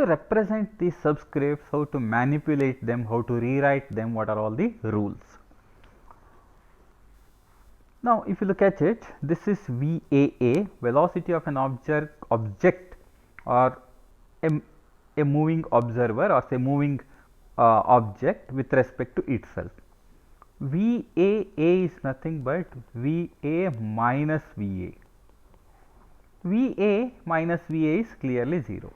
To represent these subscripts, how to manipulate them, how to rewrite them, what are all the rules. Now, if you look at it, this is VAA, velocity of an object or a moving observer or say moving object with respect to itself. VAA is nothing but VA minus VA. VA minus VA is clearly 0.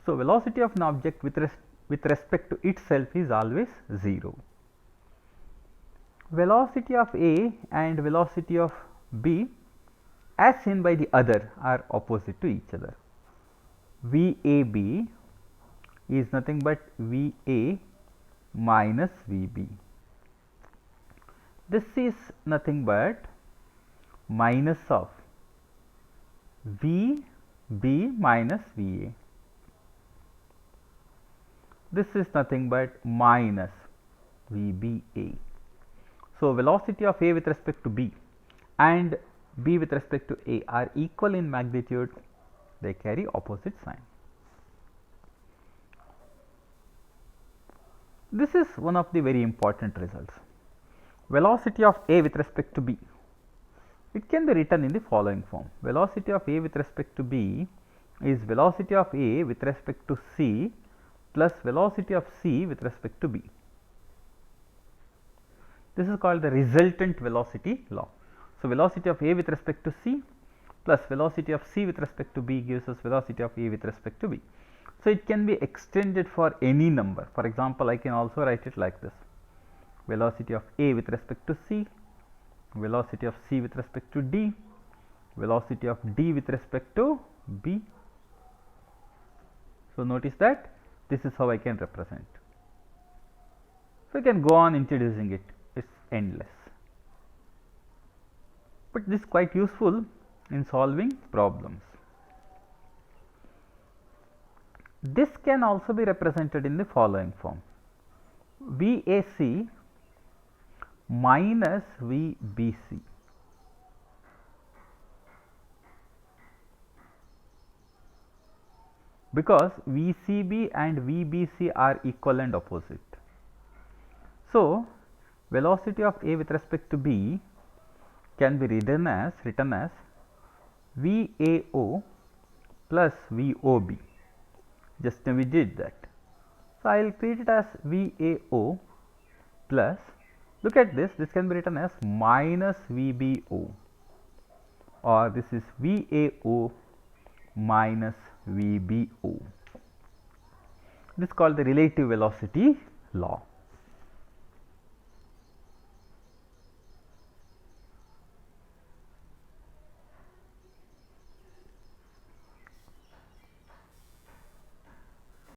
So, velocity of an object with respect to itself is always 0. Velocity of A and velocity of B as seen by the other are opposite to each other. VAB is nothing but VA minus VB. This is nothing but minus of VB minus VA. This is nothing but minus VBA. So, velocity of A with respect to B and B with respect to A are equal in magnitude, they carry opposite sign. This is one of the very important results. Velocity of A with respect to B, it can be written in the following form. Velocity of A with respect to B is velocity of A with respect to C plus velocity of C with respect to B. This is called the resultant velocity law. So, velocity of A with respect to C plus velocity of C with respect to B gives us velocity of A with respect to B. So, it can be extended for any number. For example, I can also write it like this: velocity of A with respect to C, velocity of C with respect to D, velocity of D with respect to B. So, notice that this is how I can represent. So, I can go on introducing it, it is endless, but this is quite useful in solving problems. This can also be represented in the following form: VAC minus VBC. Because VCB and VBC are equal and opposite. So, velocity of A with respect to B can be written as VAO plus VOB. Just now we did that. So, I will treat it as VAO plus, look at this, this can be written as minus VBO, or this is VAO minus VBO. This is called the relative velocity law.